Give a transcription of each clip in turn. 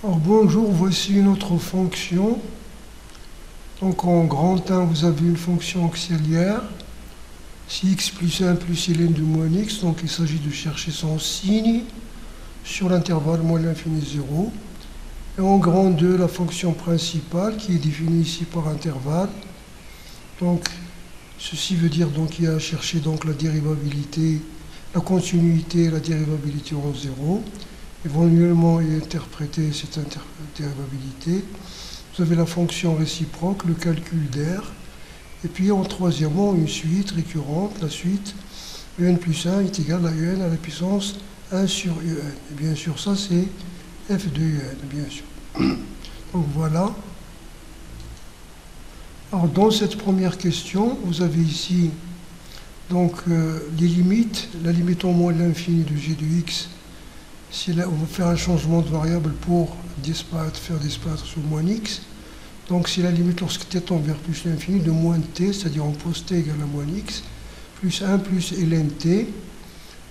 Alors bonjour, voici une autre fonction. Donc en grand 1, vous avez une fonction auxiliaire. Si x plus 1 plus ln de moins x, donc il s'agit de chercher son signe sur l'intervalle moins l'infini 0. Et en grand 2, la fonction principale qui est définie ici par intervalle. Donc ceci veut dire qu'il y a à chercher donc la dérivabilité, la continuité et la dérivabilité en 0. Éventuellement et interpréter cette dérivabilité. Vous avez la fonction réciproque, le calcul d'R. Et puis en troisièmement, une suite récurrente, la suite un plus 1 est égal à un à la puissance 1 sur un. Et bien sûr, ça c'est f de un, bien sûr. Donc voilà. Alors dans cette première question, vous avez ici donc les limites, la limite en moins l'infini de g de x. Si là, on va faire un changement de variable pour faire disparaître sur moins x. Donc c'est la limite lorsque t tend vers plus l'infini de moins t, c'est-à-dire on pose t égale à moins x, plus 1 plus ln t.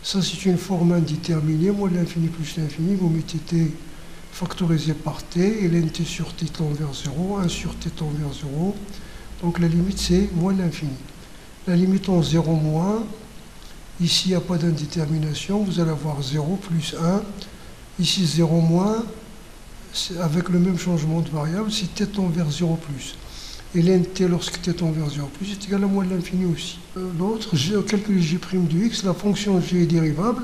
Ça c'est une forme indéterminée, moins l'infini plus l'infini, vous mettez t factorisé par t, ln t sur t tend vers 0, 1 sur t tend vers 0. Donc la limite c'est moins l'infini. La limite en 0 moins, ici, il n'y a pas d'indétermination, vous allez avoir 0 plus 1. Ici, 0 moins, avec le même changement de variable, si t tend vers 0 plus. Et ln t, lorsque t tend vers 0 plus, est égal à moins de l'infini aussi. L'autre, calculer g' de x, la fonction g est dérivable,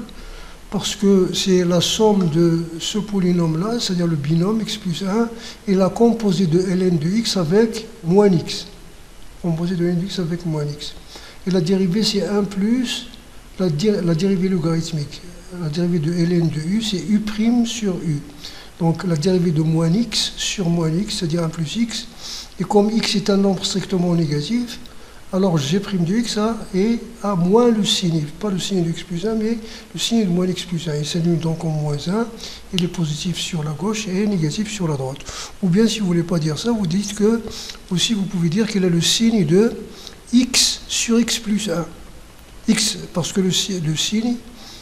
parce que c'est la somme de ce polynôme-là, c'est-à-dire le binôme x plus 1, et la composée de ln de x avec moins x. Composée de ln de x avec moins x. Et la dérivée, c'est 1 plus... La dérivée logarithmique, la dérivée de ln de u, c'est u' sur u. Donc la dérivée de moins x sur moins x, c'est-à-dire 1 plus x. Et comme x est un nombre strictement négatif, alors g' de x a moins le signe, pas le signe de x plus 1, mais le signe de moins x plus 1. Il s'annule donc en moins 1, il est positif sur la gauche et négatif sur la droite. Ou bien si vous ne voulez pas dire ça, vous dites que, aussi vous pouvez dire qu'il a le signe de x sur x plus 1. X, parce que le signe,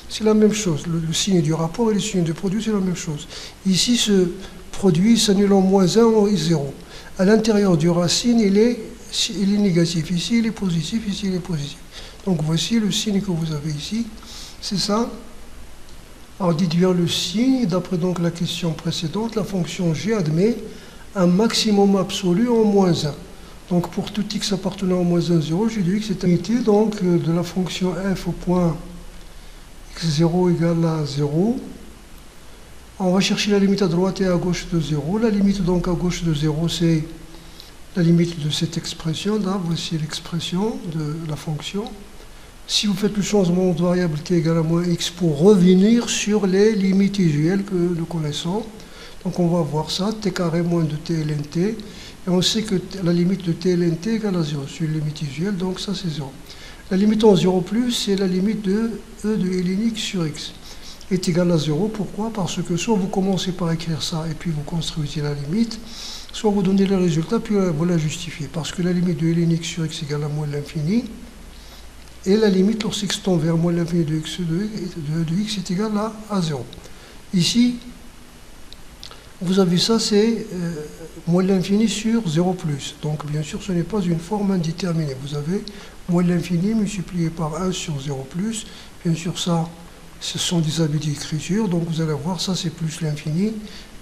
c'est la même chose. Le signe du rapport et le signe de produit, c'est la même chose. Ici, ce produit s'annule en moins 1 ou 0. À l'intérieur du racine, il est négatif. Ici, il est positif. Ici, il est positif. Donc, voici le signe que vous avez ici. C'est ça. Alors, dites bien le signe. D'après donc la question précédente, la fonction g admet un maximum absolu en moins 1. Donc pour tout x appartenant au moins 1, 0, g de x est unité donc de la fonction f au point x0 égale à 0. On va chercher la limite à droite et à gauche de 0. La limite donc à gauche de 0, c'est la limite de cette expression. Là, voici l'expression de la fonction. Si vous faites le changement de variable t égale à moins x pour revenir sur les limites usuelles que nous connaissons, donc on va voir ça, t carré moins de t ln t. Et on sait que la limite de t ln t égale à 0. C'est une limite usuelle, donc ça c'est 0. La limite en 0 plus, c'est la limite de e de ln x sur x. Est égale à 0. Pourquoi? Parce que soit vous commencez par écrire ça et puis vous construisez la limite, soit vous donnez le résultat puis vous la justifiez. Parce que la limite de ln x sur x égale à moins l'infini. Et la limite lorsque x tend vers moins l'infini de x de x est égale à 0. Ici, vous avez ça, c'est moins l'infini sur 0 plus. Donc, bien sûr, ce n'est pas une forme indéterminée. Vous avez moins l'infini multiplié par 1 sur 0 plus. Bien sûr, ça, ce sont des habits d'écriture. Donc, vous allez voir, ça, c'est plus l'infini.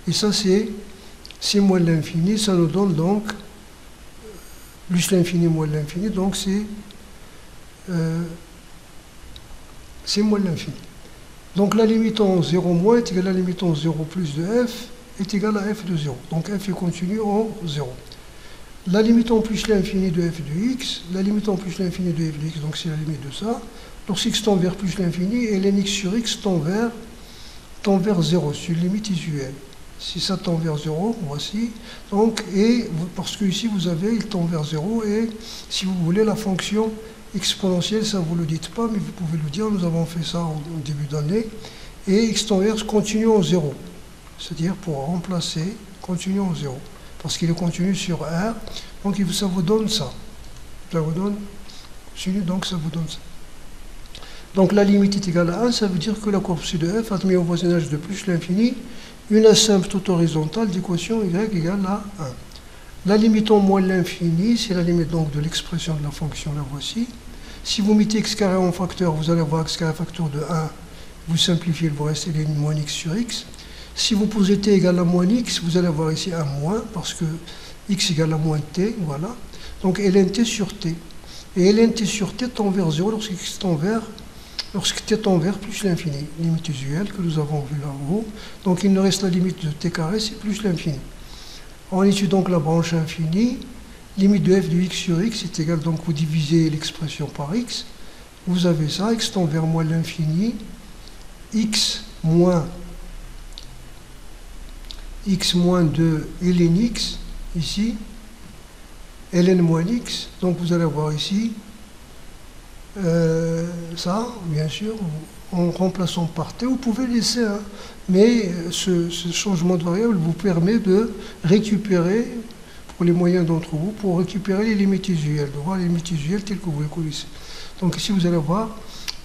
Et ça, c'est moins l'infini. Ça nous donne donc plus l'infini, moins l'infini. Donc, c'est moins l'infini. Donc, la limite en 0 moins est égale à la limite en 0 plus de f est égal à f de 0. Donc f est continu en 0. La limite en plus l'infini de f de x, la limite en plus l'infini de f de x, donc c'est la limite de ça. Lorsque x tend vers plus l'infini, et ln x sur x tend vers 0. C'est une limite usuelle. Si ça tend vers 0, voici. Donc, et parce que ici vous avez, il tend vers 0, et si vous voulez la fonction exponentielle, ça vous ne le dites pas, mais vous pouvez le dire, nous avons fait ça au début d'année, et x tend vers continue en 0. C'est-à-dire pour remplacer continu en 0. Parce qu'il est continu sur R, donc ça vous donne ça. Ça vous donne, donc ça vous donne ça. Donc la limite est égale à 1, ça veut dire que la courbe C de f admet au voisinage de plus l'infini une asymptote horizontale d'équation y égale à 1. La limite en moins l'infini, c'est la limite donc de l'expression de la fonction, la voici. Si vous mettez x carré en facteur, vous allez avoir x carré facteur de 1. Vous simplifiez, il vous reste ln moins x sur x. Si vous posez t égale à moins x, vous allez avoir ici un moins, parce que x égale à moins t, voilà. Donc ln t sur t. Et ln t sur t tend vers 0 lorsque t tend vers plus l'infini, limite usuelle que nous avons vue là-haut. Donc il nous reste la limite de t carré, c'est plus l'infini. On étudie donc la branche infinie. Limite de f de x sur x est égale, donc vous divisez l'expression par x. Vous avez ça, x tend vers moins l'infini, x moins 2 ln x, ici, ln moins x. Donc vous allez avoir ici, ça, bien sûr, en remplaçant par t, vous pouvez laisser un. Mais ce changement de variable vous permet de récupérer, pour les moyens d'entre vous, pour récupérer les limites usuelles, de voir les limites usuelles telles que vous les connaissez. Donc ici vous allez voir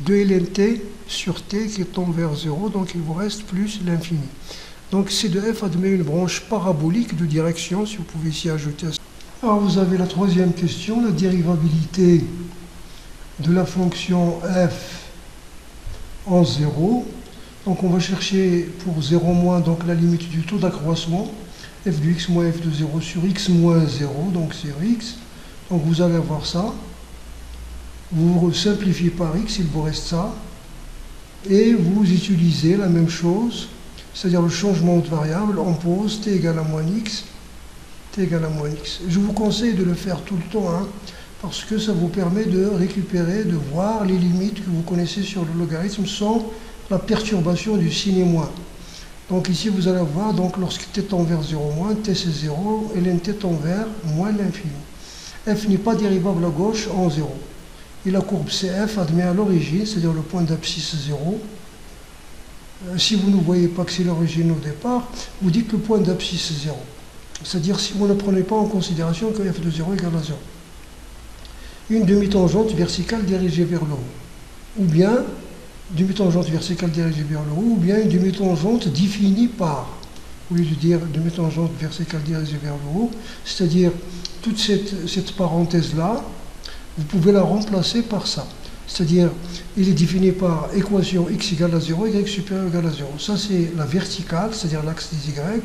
2 ln t sur t qui tombe vers 0, donc il vous reste plus l'infini. Donc C de f admet une branche parabolique de direction, si vous pouvez ici ajouter ça. Alors vous avez la troisième question, la dérivabilité de la fonction f en 0. Donc on va chercher pour 0 moins donc la limite du taux d'accroissement, f de x moins f de 0 sur x moins 0, donc c'est x. Donc vous allez avoir ça. Vous simplifiez par x, il vous reste ça. Et vous utilisez la même chose, c'est-à-dire le changement de variable, on pose t égale à moins x, t égale à moins x. Je vous conseille de le faire tout le temps, hein, parce que ça vous permet de récupérer, de voir les limites que vous connaissez sur le logarithme sans la perturbation du signe et moins. Donc ici vous allez voir, donc lorsque t tend vers 0 moins, t c'est 0, et ln t tend vers moins l'infini. F n'est pas dérivable à gauche en 0. Et la courbe CF admet à l'origine, c'est-à-dire le point d'abscisse 0. Si vous ne voyez pas que c'est l'origine au départ, vous dites le point d'abscisse 0. C'est-à-dire si vous ne prenez pas en considération que f de 0 égale à 0. Une demi-tangente verticale dirigée vers le haut. Ou bien demi-tangente verticale dirigée vers le haut, ou bien une demi-tangente définie par, au lieu de dire demi-tangente verticale dirigée vers le haut, c'est-à-dire toute cette parenthèse-là, vous pouvez la remplacer par ça. C'est-à-dire, il est défini par équation x égale à 0, y supérieur égale à 0. Ça, c'est la verticale, c'est-à-dire l'axe des y,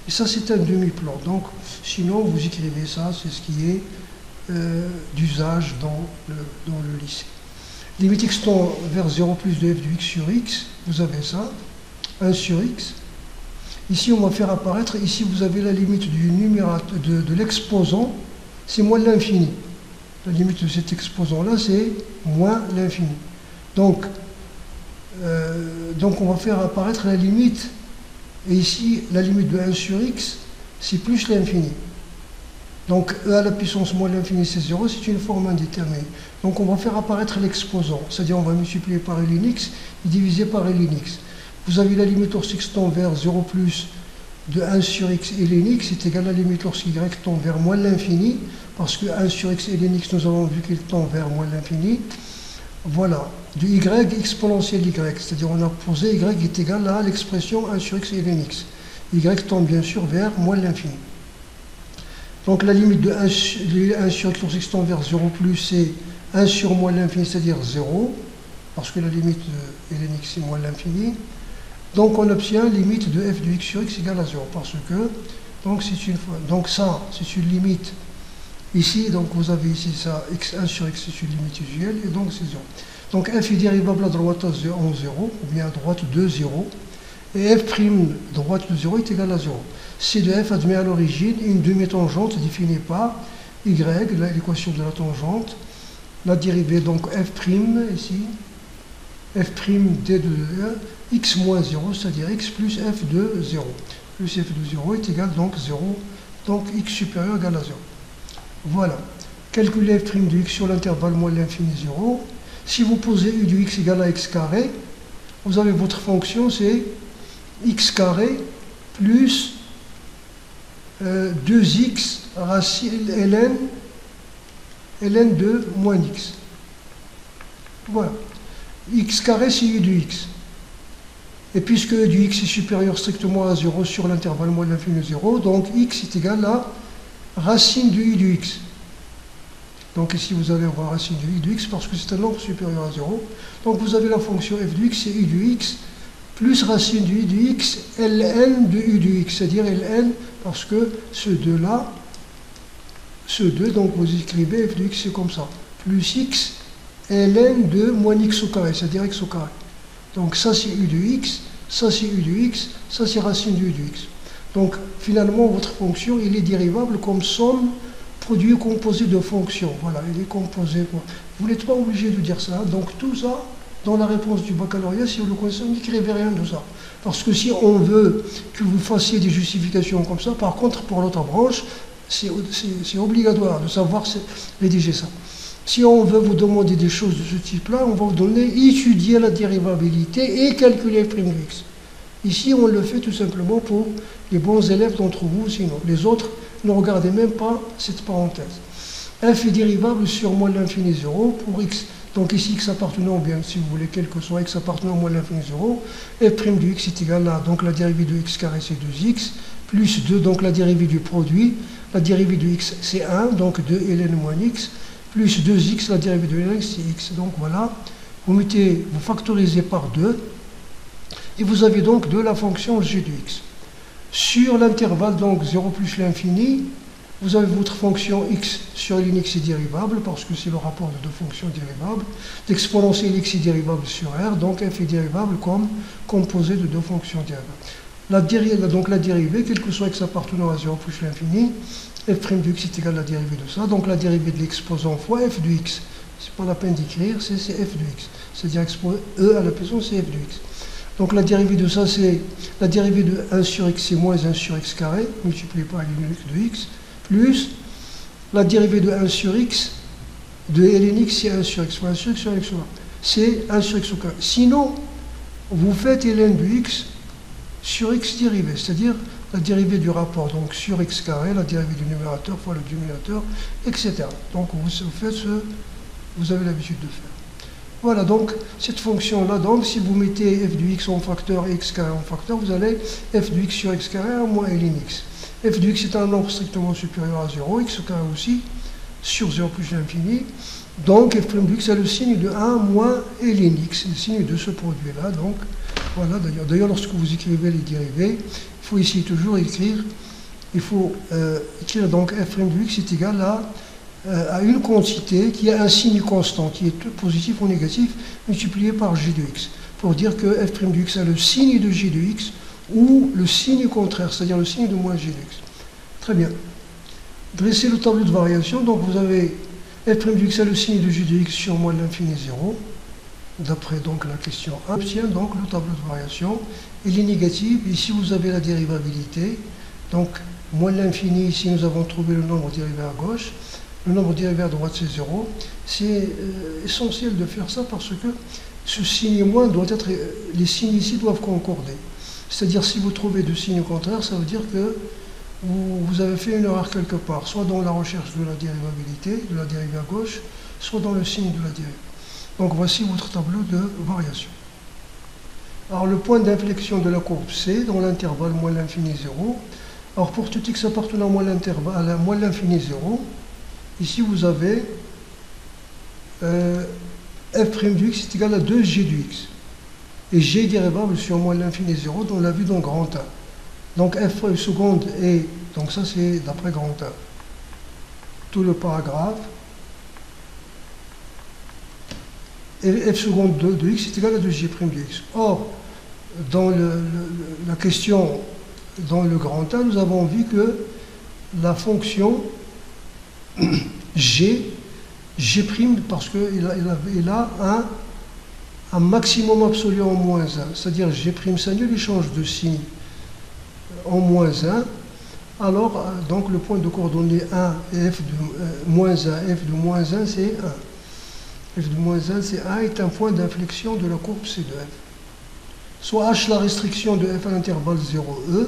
et ça, c'est un demi-plan. Donc, sinon, vous écrivez ça, c'est ce qui est d'usage dans le lycée. Limite x tend vers 0 plus de f de x sur x, vous avez ça, 1 sur x. Ici, on va faire apparaître, ici, vous avez la limite du numérateur, de l'exposant, c'est moins l'infini. La limite de cet exposant-là, c'est moins l'infini. Donc, on va faire apparaître la limite, et ici, la limite de 1 sur x, c'est plus l'infini. Donc, e à la puissance moins l'infini, c'est 0, c'est une forme indéterminée. Donc, on va faire apparaître l'exposant, c'est-à-dire on va multiplier par ln x et diviser par ln x. Vous avez la limite lorsque x tend vers 0 plus de 1 sur x et ln x est égal à la limite lorsque y tend vers moins l'infini, parce que 1 sur x et ln x, nous avons vu qu'il tend vers moins l'infini. Voilà, de y exponentielle y, c'est-à-dire on a posé y est égal à l'expression 1 sur x et ln x. Y tend bien sûr vers moins l'infini. Donc la limite de 1 sur x lorsque x tend vers 0 plus, c'est 1 sur moins l'infini, c'est-à-dire 0, parce que la limite de ln x c'est moins l'infini. Donc on obtient limite de f de x sur x égale à 0, parce que, donc ça, c'est une limite, ici, donc vous avez ici ça, x1 sur x, c'est une limite usuelle, et donc c'est 0. Donc f est dérivable à droite en 0, ou bien à droite de 0, et f' droite de 0 est égal à 0. C de f admet à l'origine une demi-tangente définie par y, l'équation de la tangente, la dérivée donc f' ici, f' d de x moins 0, c'est-à-dire x plus f de 0. Plus f de 0 est égal donc 0, donc x supérieur égale à 0. Voilà. Calculez f' de x sur l'intervalle moins l'infini 0. Si vous posez u de x égale à x carré, vous avez votre fonction, c'est x carré plus 2x racine ln de moins x. Voilà. X carré, c'est u de x. Et puisque e du x est supérieur strictement à 0 sur l'intervalle moins l'infini de 0, donc x est égal à racine de i du x. Donc ici vous allez avoir racine de i du x parce que c'est un nombre supérieur à 0. Donc vous avez la fonction f du x, c'est i du x, plus racine de i du x, ln de u du x, c'est-à-dire ln parce que ce 2-là, ce 2, donc vous écrivez f de x, c'est comme ça, plus x, ln de moins x au carré, c'est-à-dire x au carré. Donc ça c'est u de x, ça c'est u de x, ça c'est racine de u de x. Donc finalement votre fonction, il est dérivable comme somme produit composé de fonctions. Voilà, il est composé. Vous n'êtes pas obligé de dire ça. Donc tout ça, dans la réponse du baccalauréat, si vous le connaissez, n'écrivez rien de ça. Parce que si on veut que vous fassiez des justifications comme ça, par contre, pour l'autre branche, c'est obligatoire de savoir rédiger ça. Si on veut vous demander des choses de ce type-là, on va vous donner étudier la dérivabilité et calculer f' de x. Ici, on le fait tout simplement pour les bons élèves d'entre vous, sinon les autres, ne regardez même pas cette parenthèse. F est dérivable sur moins l'infini 0 pour x. Donc ici, x appartenant, bien si vous voulez, quel que soit x appartenant à moins l'infini 0, f' de x est égal à, donc la dérivée de x carré c'est 2x, plus 2, donc la dérivée du produit, la dérivée de x c'est 1, donc 2 ln moins x, plus 2x, la dérivée de ln c'est x. Donc voilà, vous factorisez par 2, et vous avez donc de la fonction g de x. Sur l'intervalle, donc 0 plus l'infini, vous avez votre fonction x sur ln x est dérivable, parce que c'est le rapport de deux fonctions dérivables. L'exponentielle x est dérivable sur r, donc f est dérivable comme composé de deux fonctions dérivables. Donc la dérivée, quel que soit x appartenant à 0 plus l'infini, f' de x est égal à la dérivée de ça. Donc la dérivée de l'exposant fois f de x. C'est pas la peine d'écrire, c'est f de x. C'est-à-dire e à la personne, c'est f de x. Donc la dérivée de ça, c'est la dérivée de 1 sur x, c'est moins 1 sur x carré, multiplié par ln de x, plus la dérivée de 1 sur x, de ln x, c'est 1 sur x, fois 1 sur x sur x, c'est 1 sur x au carré. Sinon, vous faites ln de x sur x dérivé, c'est-à-dire la dérivée du rapport, donc sur x carré, la dérivée du numérateur fois le dénominateur, etc. Donc vous faites ce vous avez l'habitude de faire. Voilà, donc, cette fonction-là, donc, si vous mettez f de x en facteur et x carré en facteur, vous allez f de x sur x carré à moins ln x. F de x est un nombre strictement supérieur à 0, x carré aussi, sur 0 plus l'infini. Donc, f' de x a le signe de 1 moins ln x, c'est le signe de ce produit-là. Donc, voilà, d'ailleurs, lorsque vous écrivez les dérivés, il faut ici toujours écrire, donc f' de x est égal à une quantité qui a un signe constant, qui est positif ou négatif, multiplié par g de x, pour dire que f' de x a le signe de g de x ou le signe contraire, c'est-à-dire le signe de moins g de x. Très bien. Dressez le tableau de variation, donc vous avez f' de x a le signe de g de x sur moins l'infini 0, d'après donc la question 1. On obtient donc le tableau de variation, il est négatif, ici vous avez la dérivabilité, donc moins l'infini, ici nous avons trouvé le nombre dérivé à gauche, le nombre dérivé à droite c'est 0. C'est essentiel de faire ça parce que ce signe moins doit être, les signes ici doivent concorder. C'est-à-dire si vous trouvez deux signes contraires, ça veut dire que vous avez fait une erreur quelque part, soit dans la recherche de la dérivabilité, de la dérivée à gauche, soit dans le signe de la dérivée. Donc voici votre tableau de variation. Alors le point d'inflexion de la courbe C dans l'intervalle moins l'infini 0. Alors pour tout x appartenant à moins l'infini 0, ici vous avez f' de x est égal à 2g de x. Et g est dérivable sur moins l'infini 0, dont on l'a vu dans grand 1. Donc f' seconde est, donc ça c'est d'après grand 1. Tout le paragraphe. Et f seconde de x est égal à 2g' de x. Or, dans la question, dans le grand 1, nous avons vu que la fonction g' parce qu'il a un maximum absolu en moins 1, c'est-à-dire g' singulier, il change de signe en moins 1, alors donc le point de coordonnées 1 et f de moins 1, f de moins 1 c'est 1. F de moins 1 c'est 1 est un point d'inflexion de la courbe C de f. Soit h la restriction de f à l'intervalle 0e,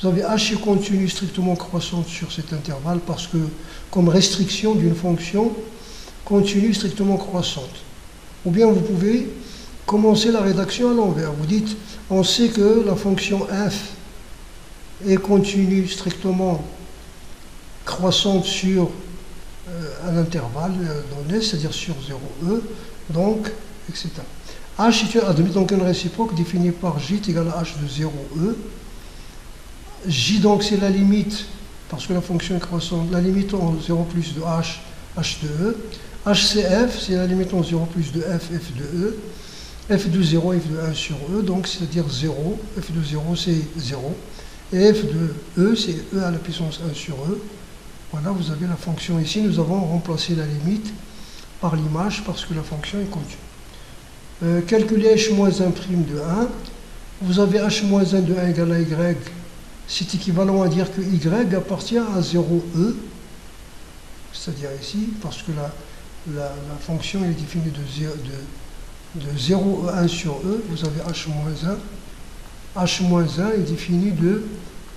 vous avez h est continue strictement croissante sur cet intervalle parce que comme restriction d'une fonction continue strictement croissante. Ou bien vous pouvez commencez la rédaction à l'envers. Vous dites, on sait que la fonction f est continue strictement croissante sur un intervalle donné, c'est-à-dire sur 0e, donc, etc. H est admis donc une réciproque définie par J est égal à H de 0e. J donc c'est la limite, parce que la fonction est croissante, la limite en 0 plus de H, H de E. HCF c'est la limite en 0 plus de F, F de E. F de 0, F de 1 sur E, donc c'est-à-dire 0. F de 0 c'est 0. Et F de E c'est E à la puissance 1 sur E. Voilà, vous avez la fonction ici. Nous avons remplacé la limite par l'image parce que la fonction est continue. Calculer h-1' de 1. Vous avez h-1 de 1 égale à y. C'est équivalent à dire que y appartient à 0e. C'est-à-dire ici, parce que la fonction est définie de 0, 1 sur e. Vous avez h-1. h-1 est défini de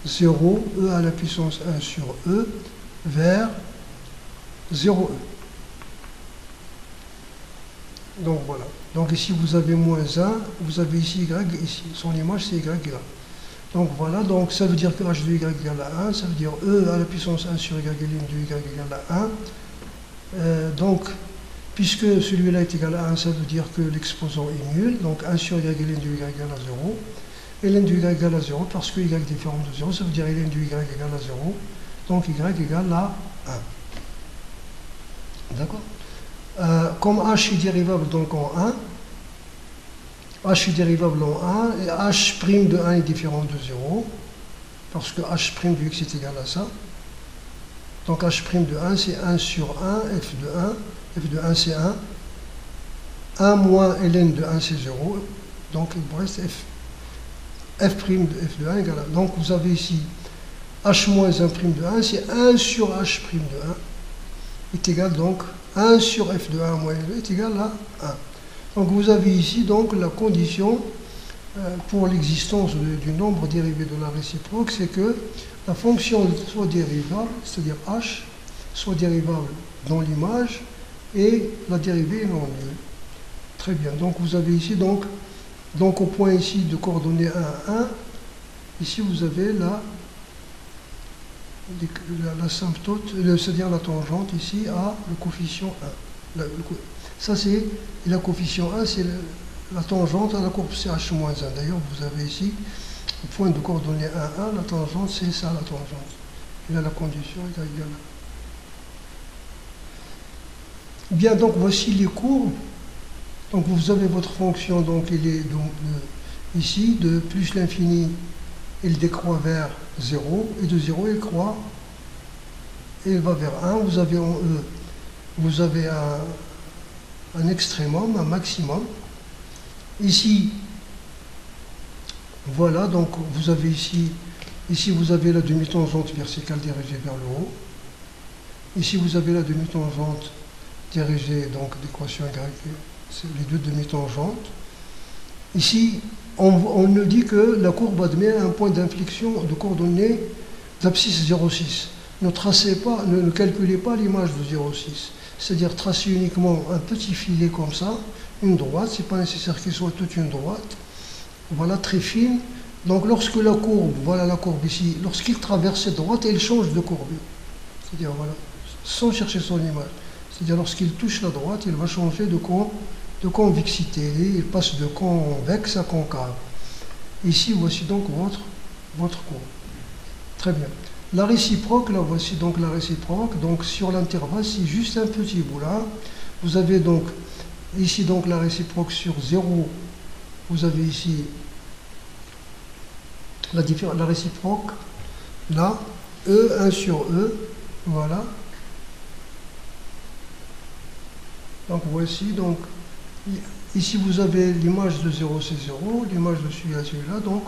0, e à la puissance 1 sur e, vers 0e. Donc voilà. Donc ici vous avez moins 1, vous avez ici y, ici son image c'est y égale. Donc voilà, donc ça veut dire que h de y égale à 1, ça veut dire e à la puissance 1 sur y de y égale à 1. Donc, puisque celui-là est égal à 1, ça veut dire que l'exposant est nul, donc 1 sur y de y égale à 0. Et ln de y égale à 0, parce que y est différent de 0, ça veut dire ln de y égale à 0. Donc y égale à 1. D'accord? Comme h est dérivable donc en 1, h est dérivable en 1, et h' de 1 est différent de 0, parce que h' de x est égal à ça. Donc h' de 1 c'est 1 sur 1, f de 1, f de 1 c'est 1, 1 moins ln de 1 c'est 0, donc il vous reste f. F' de f de 1 égale à 1. Donc vous avez ici h moins 1' de 1, c'est 1 sur h' de 1, est égal donc 1 sur f de 1 moins f de 1 est égal à 1. Donc vous avez ici donc la condition pour l'existence du nombre dérivé de la réciproque, c'est que la fonction soit dérivable, c'est-à-dire h, soit dérivable dans l'image et la dérivée est non nulle. Très bien, donc vous avez ici donc au point ici de coordonnées 1 à 1, ici vous avez l'asymptote, c'est-à-dire la tangente ici à le coefficient 1. Ça c'est la coefficient 1, c'est la tangente à la courbe CH-1. D'ailleurs vous avez ici au point de coordonnées 1 à 1, la tangente c'est ça la tangente. Et là la condition est égale. Bien, donc voici les courbes. Donc vous avez votre fonction, donc elle est donc ici de plus l'infini, elle décroît vers 0, et de 0 elle croît, et elle va vers 1. Vous avez en E, vous avez un extrémum, un maximum. Ici, voilà, donc vous avez ici vous avez la demi-tangente verticale dirigée vers le haut. Ici vous avez la demi-tangente dirigée, donc d'équation y, c'est les deux demi-tangentes. Ici, on nous dit que la courbe admet un point d'inflexion de coordonnées d'abscisse 0,6. Ne tracez pas, ne calculez pas l'image de 0,6. C'est-à-dire tracez uniquement un petit filet comme ça, une droite, c'est pas nécessaire qu'il soit toute une droite. Voilà, très fine. Donc lorsque la courbe, voilà la courbe ici, lorsqu'il traverse cette droite, elle change de courbure. C'est-à-dire, voilà, sans chercher son image. C'est-à-dire lorsqu'il touche la droite, il va changer de convexité. Il passe de convexe à concave. Ici, voici donc votre courbe. Très bien. La réciproque, là, voici donc la réciproque. Donc sur l'intervalle, c'est juste un petit bout là. Vous avez donc ici donc la réciproque sur 0. Vous avez ici la réciproque. Là, E, 1 sur E. Voilà. Donc voici, donc ici vous avez l'image de 0, c'est 0, l'image de celui-là, donc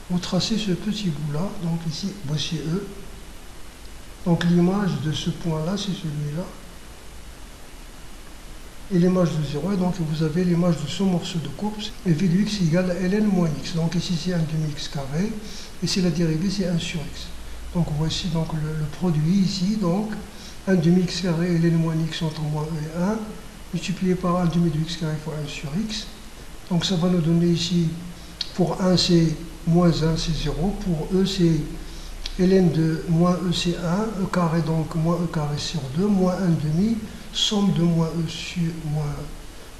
vous tracez ce petit bout-là, donc ici, voici E. Donc l'image de ce point-là, c'est celui-là. Et l'image de 0, et donc vous avez l'image de ce morceau de courbe, et V de x égale à ln moins x. Donc ici c'est 1 demi x carré, et c'est la dérivée, c'est 1 sur x. Donc voici donc le produit ici, donc 1 demi x carré et ln moins x entre moins e et 1, multiplié par 1 demi de x carré fois 1 sur x. Donc ça va nous donner ici, pour 1 c'est moins 1 c'est 0, pour E c'est ln de moins E c'est 1, E carré donc moins E carré sur 2, moins 1 demi, somme de moins E sur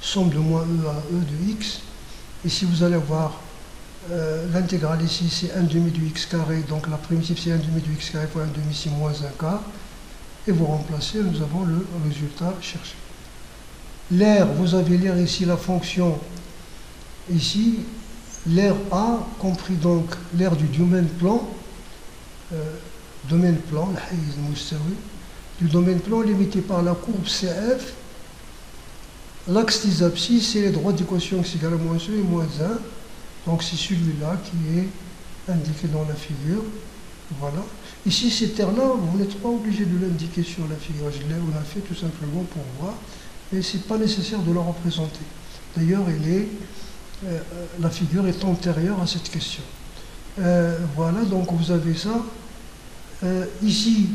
somme de moins E à E de x. Ici vous allez voir l'intégrale ici c'est 1 demi du x carré, donc la primitive c'est 1 demi du x carré fois 1 demi c'est moins 1 quart. Et vous remplacez, nous avons le résultat cherché. L'air, vous avez l'air ici, la fonction ici, l'air A, compris donc l'air du domaine plan, du domaine plan limité par la courbe CF. L'axe des abscisses, c'est les droites d'équation x égale à moins e et moins 1. Donc c'est celui-là qui est indiqué dans la figure. Voilà. Ici, ces terres-là, vous n'êtes pas obligé de l'indiquer sur la figure. On a fait tout simplement pour voir, mais ce n'est pas nécessaire de la représenter. D'ailleurs, la figure est antérieure à cette question. Voilà, donc vous avez ça. Ici,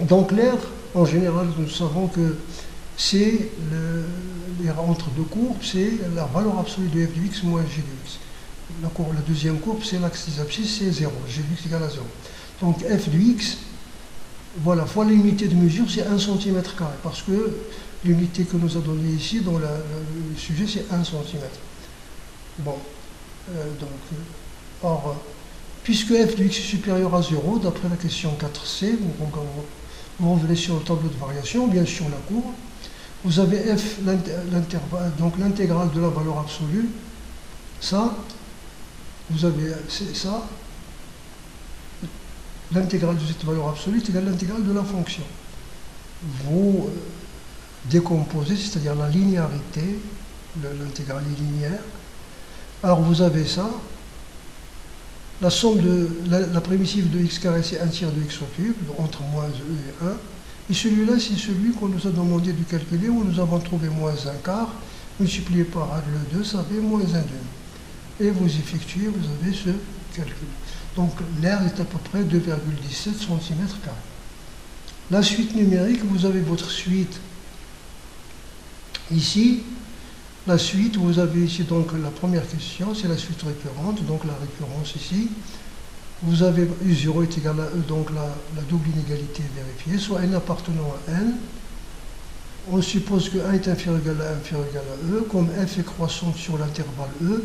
donc l'air, en général, nous savons que c'est l'air entre deux courbes, c'est la valeur absolue de f de x moins g de x. La deuxième courbe, c'est l'axe des abscisses, c'est 0, g de x égale à 0. Donc f de x, voilà, fois l'unité de mesure, c'est 1 cm², parce que l'unité que nous a donnée ici, dans le sujet, c'est 1 cm. Bon, or, puisque f de x est supérieur à 0, d'après la question 4c, vous revenez sur le tableau de variation, bien sur la courbe, vous avez f, donc l'intégrale de la valeur absolue, ça, vous avez ça, l'intégrale de cette valeur absolue est égale à l'intégrale de la fonction. Vous décomposez, c'est-à-dire la linéarité, l'intégrale est linéaire. Alors vous avez ça, la somme de la primitive de x carré, c'est 1 tiers de x au cube, entre moins e et 1. Et celui-là, c'est celui qu'on nous a demandé de calculer, où nous avons trouvé moins 1 quart, multiplié par le 2, ça fait moins 1 demi. Et vous effectuez, vous avez ce calcul. Donc l'air est à peu près 2,17 cm². La suite numérique, vous avez votre suite ici. La suite, vous avez ici donc la première question, c'est la suite récurrente, donc la récurrence ici. Vous avez U0 est égal à E, donc la double inégalité est vérifiée, soit n appartenant à n. On suppose que 1 est inférieur ou égal à E, comme f est croissante sur l'intervalle E,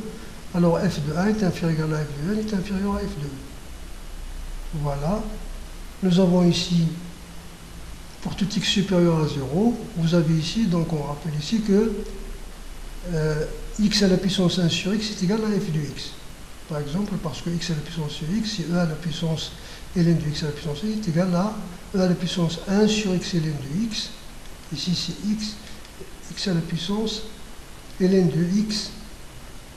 alors f de 1 est inférieur ou égal à f de n est inférieur à f de E. Voilà. Nous avons ici, pour tout x supérieur à 0, vous avez ici, donc on rappelle ici que x à la puissance 1 sur x est égal à f de x. Par exemple, parce que x à la puissance sur x, c'est e à la puissance ln de x à la puissance x est égal à e à la puissance 1 sur x ln de x. Ici, c'est x à la puissance ln de x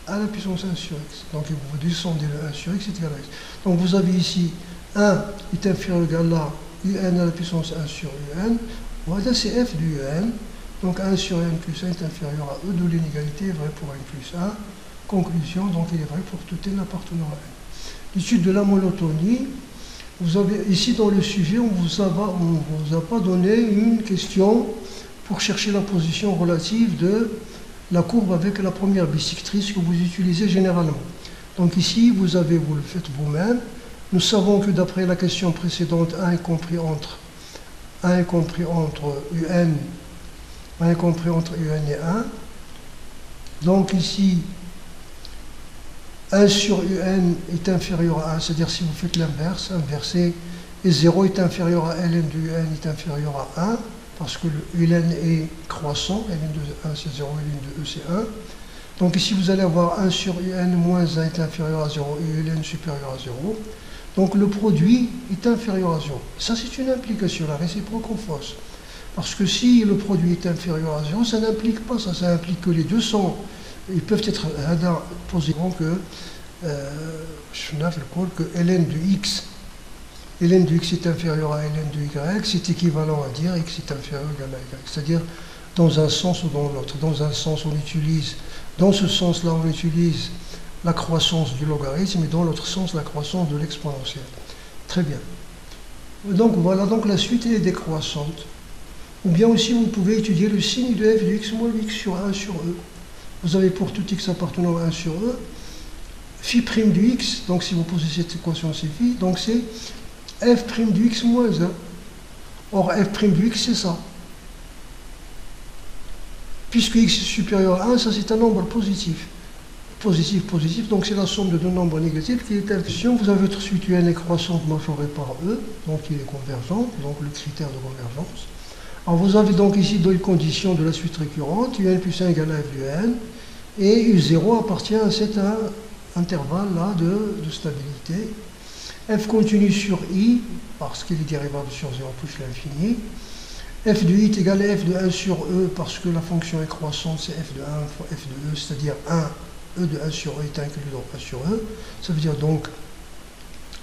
à la puissance 1 sur x. Donc, vous descendez le 1 sur x est égal à x. Donc, vous avez ici 1 est inférieur ou égal à un à la puissance 1 sur un. Voilà, c'est f de un. Donc 1 sur n plus 1 est inférieur à e, de l'inégalité est vraie pour n plus 1. Conclusion, donc il est vrai pour tout n appartenant à n. L'étude de la monotonie, vous avez ici dans le sujet, on ne vous a pas donné une question pour chercher la position relative de la courbe avec la première bisectrice que vous utilisez généralement. Donc ici, vous le faites vous-même. Nous savons que d'après la question précédente, 1 est compris entre un et 1. Donc ici, 1 sur un est inférieur à 1, c'est-à-dire si vous faites l'inverse, inversé, et 0 est inférieur à ln de un est inférieur à 1, parce que le ln est croissant, ln de 1 c'est 0, ln de e c'est 1. Donc ici vous allez avoir 1 sur un moins 1 est inférieur à 0 et ln supérieur à 0. Donc le produit est inférieur à 0. Ça c'est une implication, la réciproque ou fausse. Parce que si le produit est inférieur à 0, ça n'implique pas ça, ça implique que les deux sont, ils peuvent être posés que ln de x est inférieur à ln de y, c'est équivalent à dire x est inférieur ou égal à y. C'est-à-dire dans un sens ou dans l'autre. Dans un sens, dans ce sens-là, on utilise la croissance du logarithme et dans l'autre sens, la croissance de l'exponentielle. Très bien. Donc voilà, donc la suite est décroissante. Ou bien aussi, vous pouvez étudier le signe de f de x moins x sur 1 sur e. vous avez pour tout x appartenant à 1 sur e, phi prime du x, donc si vous posez cette équation, c'est phi, donc c'est f prime du x moins 1. Or, f prime du x, c'est ça. Puisque x est supérieur à 1, ça c'est un nombre positif. Positif, positif, donc c'est la somme de deux nombres négatifs qui est infinie. Vous avez votre suite un est croissante majorée par e, donc il est convergent, donc le critère de convergence. Alors vous avez donc ici deux conditions de la suite récurrente, un plus 1 égale à f de n, et u0 appartient à cet intervalle-là de stabilité. F continue sur i, parce qu'il est dérivable sur 0 touche l'infini. F de i est égal à f de 1 sur e, parce que la fonction est croissante, c'est f de 1 fois f de e, c'est-à-dire 1, e de 1 sur e est inclus dans 1 sur e. Ça veut dire donc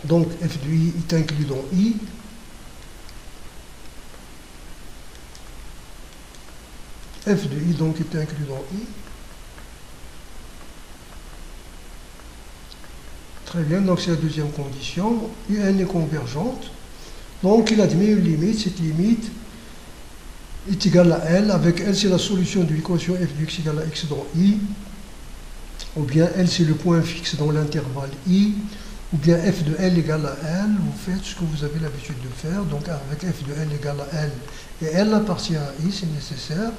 f de i est inclus dans i. F de i donc est inclus dans i. Très bien, donc c'est la deuxième condition. Un est convergente. Donc il admet une limite. Cette limite est égale à L. Avec L, c'est la solution de l'équation f de x égale à x dans i. Ou bien L, c'est le point fixe dans l'intervalle i. Ou bien f de L égale à L. Vous faites ce que vous avez l'habitude de faire. Donc avec f de L égale à L. Et L appartient à i, c'est nécessaire.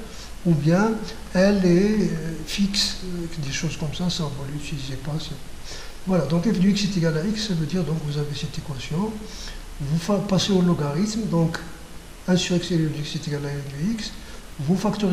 Ou bien L est fixe. Des choses comme ça vous ne l'utilisez pas. Voilà, donc f de x est égal à x, ça veut dire, donc vous avez cette équation, vous passez au logarithme, donc 1 sur x et de x est égal à 1 de x, vous factorisez